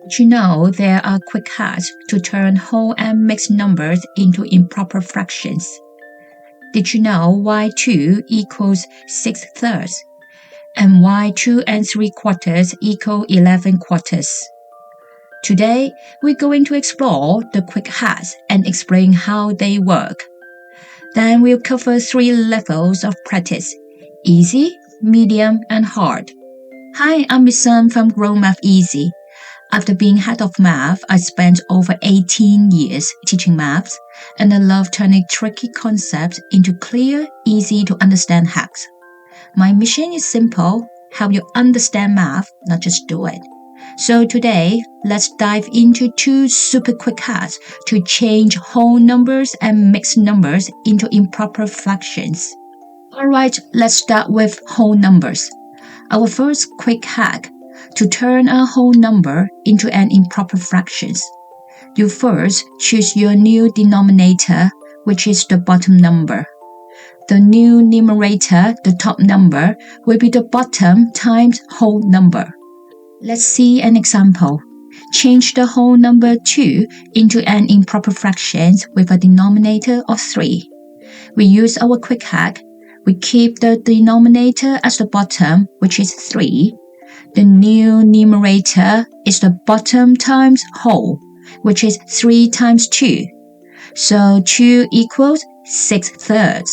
Did you know there are quick hacks to turn whole and mixed numbers into improper fractions? Did you know why 2 equals 6/3 and why 2 and 3/4 equal 11/4? Today, we're going to explore the quick hacks and explain how they work. Then we'll cover 3 levels of practice: easy, medium, and hard. Hi, I'm Sun from GrowMathEasy. After being head of math, I spent over 18 years teaching maths, and I love turning tricky concepts into clear, easy to understand hacks. My mission is simple: help you understand math, not just do it. So today, let's dive into 2 super quick hacks to change whole numbers and mixed numbers into improper fractions. Alright, let's start with whole numbers. Our first quick hack: to turn a whole number into an improper fraction. You first choose your new denominator, which is the bottom number. The new numerator, the top number, will be the bottom times whole number. Let's see an example. Change the whole number 2 into an improper fraction with a denominator of 3. We use our quick hack. We keep the denominator as the bottom, which is 3. The new numerator is the bottom times whole, which is 3 times 2. So 2 equals 6/3.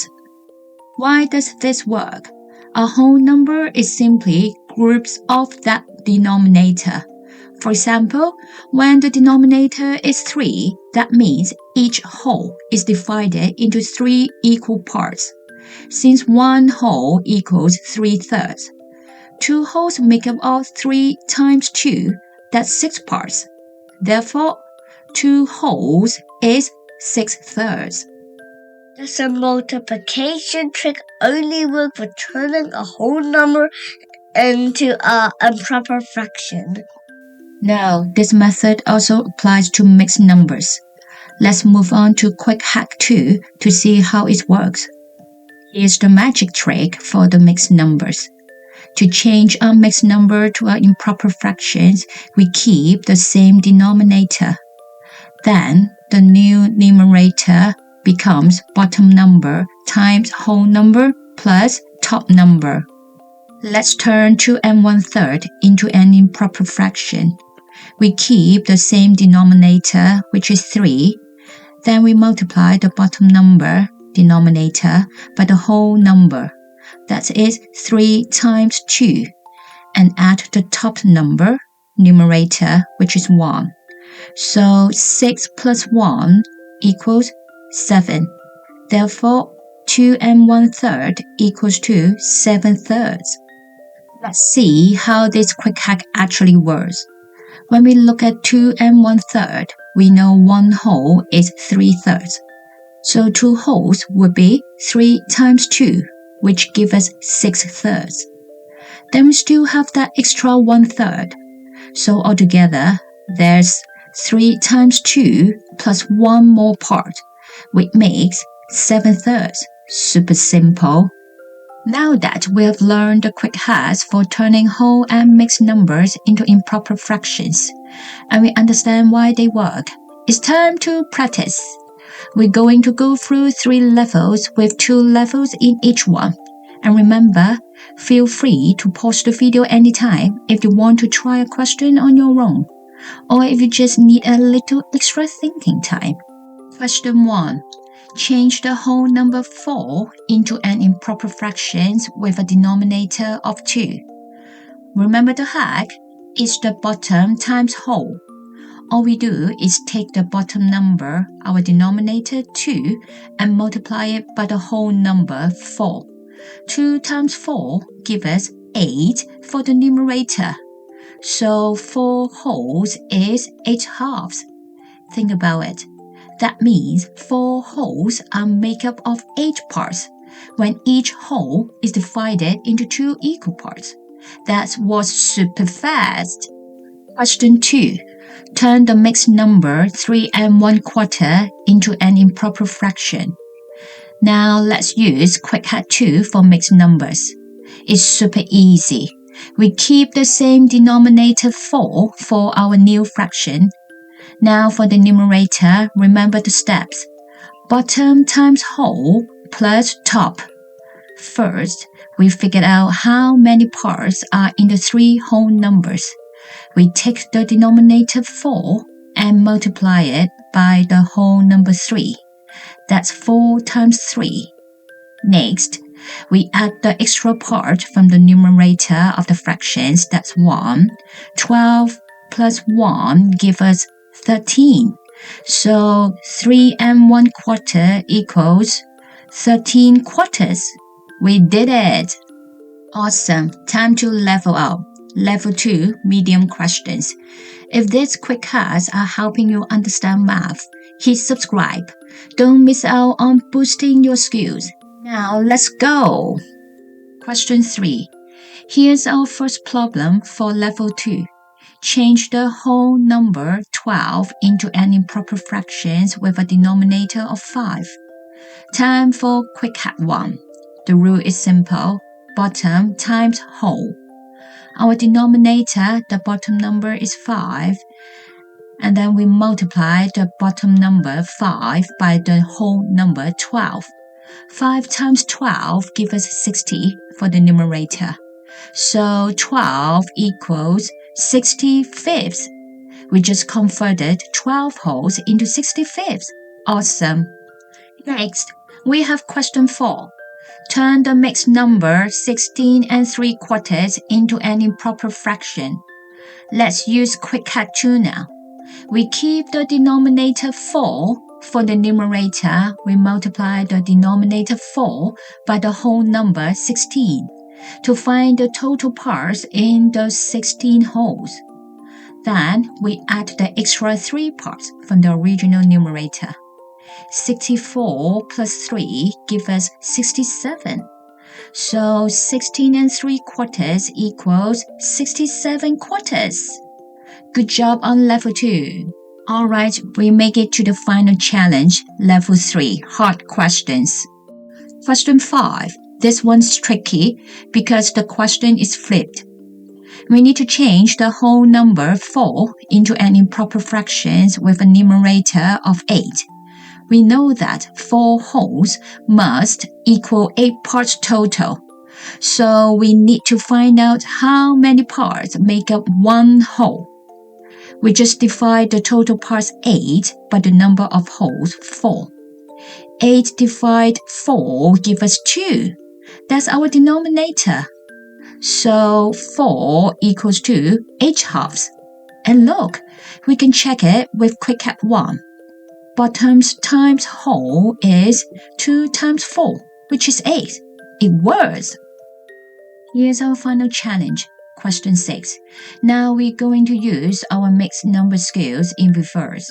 Why does this work? A whole number is simply groups of that denominator. For example, when the denominator is 3, that means each whole is divided into 3 equal parts. Since one whole equals 3/3, 2 wholes make up of 3 times 2, that's 6 parts. Therefore, 2 wholes is 6/3. Does a multiplication trick only work for turning a whole number into an improper fraction? No, this method also applies to mixed numbers. Let's move on to quick hack 2 to see how it works. Here's the magic trick for the mixed numbers. To change a mixed number to an improper fraction, we keep the same denominator. Then, the new numerator becomes bottom number times whole number plus top number. Let's turn 2 and 1/3 into an improper fraction. We keep the same denominator, which is 3. Then we multiply the bottom number, denominator, by the whole number. That is 3 times 2, and add the top number, numerator, which is 1. So 6 plus 1 equals 7. Therefore, 2 and 1/3 equals to 7/3. Let's see how this quick hack actually works. When we look at 2 and 1/3, we know one whole is 3/3. So 2 wholes would be 3 times 2, which gives us 6/3. Then we still have that extra 1/3. So altogether, there's 3 times 2 plus 1 more part, which makes 7/3. Super simple. Now that we have learned the quick hacks for turning whole and mixed numbers into improper fractions, and we understand why they work, it's time to practice. We're going to go through 3 levels with 2 levels in each one. And remember, feel free to pause the video anytime if you want to try a question on your own, or if you just need a little extra thinking time. Question 1. Change the whole number 4 into an improper fraction with a denominator of 2. Remember the hack? It's the bottom times whole. All we do is take the bottom number, our denominator 2, and multiply it by the whole number 4. 2 times 4 gives us 8 for the numerator. So 4 wholes is 8 halves. Think about it. That means 4 wholes are made up of 8 parts, when each whole is divided into 2 equal parts. That was super fast. Question 2. Turn the mixed number 3 and 1/4 into an improper fraction. Now let's use quick hack 2 for mixed numbers. It's super easy. We keep the same denominator 4 for our new fraction. Now for the numerator, remember the steps. Bottom times whole plus top. First, we figured out how many parts are in the 3 whole numbers. We take the denominator 4 and multiply it by the whole number 3. That's 4 times 3. Next, we add the extra part from the numerator of the fractions, that's 1. 12 plus 1 gives us 13. So 3 and 1/4 equals 13 quarters. We did it! Awesome! Time to level up. Level 2, medium questions. If these quick hacks are helping you understand math, hit subscribe. Don't miss out on boosting your skills. Now let's go! Question 3. Here's our first problem for level 2. Change the whole number 12 into an improper fraction with a denominator of 5. Time for quick hack 1. The rule is simple. Bottom times whole. Our denominator, the bottom number is 5, and then we multiply the bottom number 5 by the whole number 12. 5 times 12 gives us 60 for the numerator. So 12 equals 60 fifths. We just converted 12 wholes into 60 fifths. Awesome! Next, we have question 4. Turn the mixed number 16 3/4 into an improper fraction. Let's use quick hack 2 now. We keep the denominator 4. For the numerator, we multiply the denominator 4 by the whole number 16 to find the total parts in the 16 wholes. Then we add the extra 3 parts from the original numerator. 64 plus 3 gives us 67. So 16 3/4 equals 67 quarters. Good job on level 2. Alright, we make it to the final challenge, level 3, hard questions. Question 5. This one's tricky because the question is flipped. We need to change the whole number 4 into an improper fraction with a numerator of 8. We know that 4 wholes must equal 8 parts total. So we need to find out how many parts make up one whole. We just divide the total parts 8 by the number of wholes 4. 8 divided 4 gives us 2. That's our denominator. So 4 equals to 8 halves. And look, we can check it with quick hack 1. Bottoms times whole is 2 times 4, which is 8. It works! Here's our final challenge, question 6. Now we're going to use our mixed number skills in reverse.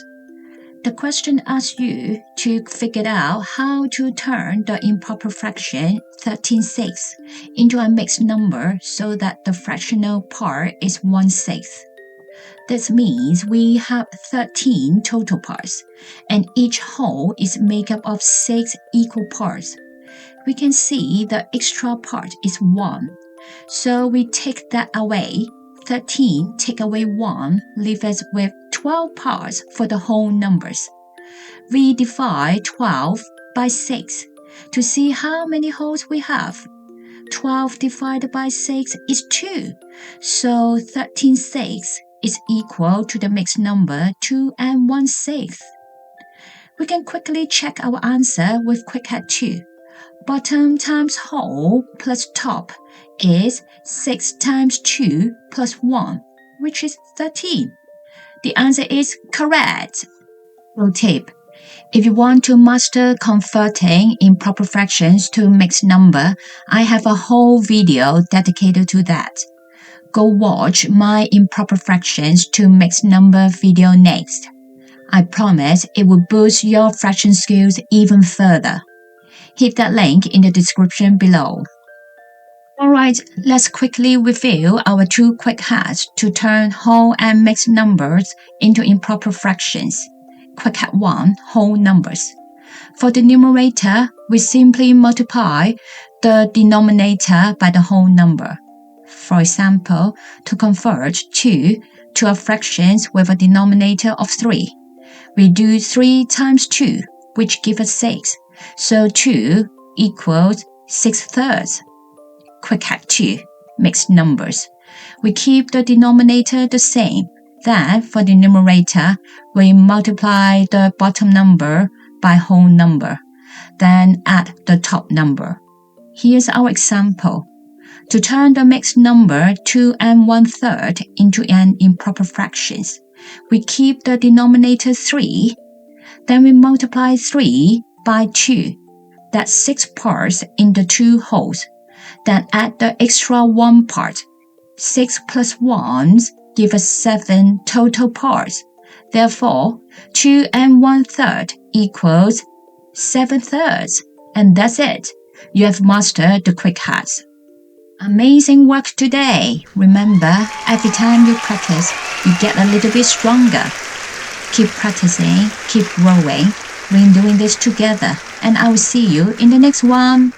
The question asks you to figure out how to turn the improper fraction 13/6 into a mixed number so that the fractional part is 1/6. This means we have 13 total parts, and each whole is made up of 6 equal parts. We can see the extra part is 1, so we take that away. 13 take away 1 leaves us with 12 parts for the whole numbers. We divide 12 by 6 to see how many wholes we have. 12 divided by 6 is 2, so 13/6 is equal to the mixed number 2 and 1/6. We can quickly check our answer with quick hack 2. Bottom times whole plus top is 6 times 2 plus 1, which is 13. The answer is correct. Pro tip. If you want to master converting improper fractions to mixed number, I have a whole video dedicated to that. Go watch my improper fractions to mixed number video next. I promise it will boost your fraction skills even further. Hit that link in the description below. Alright, let's quickly review our 2 quick hacks to turn whole and mixed numbers into improper fractions. Quick hack 1, whole numbers. For the numerator, we simply multiply the denominator by the whole number. For example, to convert 2 to a fraction with a denominator of 3, we do 3 times 2, which gives us 6. So 2 equals 6/3. Quick hack 2. Mixed numbers. We keep the denominator the same. Then, for the numerator, we multiply the bottom number by whole number, then add the top number. Here's our example. To turn the mixed number 2 1/3 into an improper fraction, we keep the denominator 3, then we multiply 3 by 2. That's 6 parts in the 2 wholes. Then add the extra 1 part. 6 plus 1 give us 7 total parts. Therefore, 2 1/3 equals 7/3. And that's it. You have mastered the quick hacks. Amazing work today. Remember, every time you practice, you get a little bit stronger. Keep practicing, keep growing. We're doing this together, and I will see you in the next one.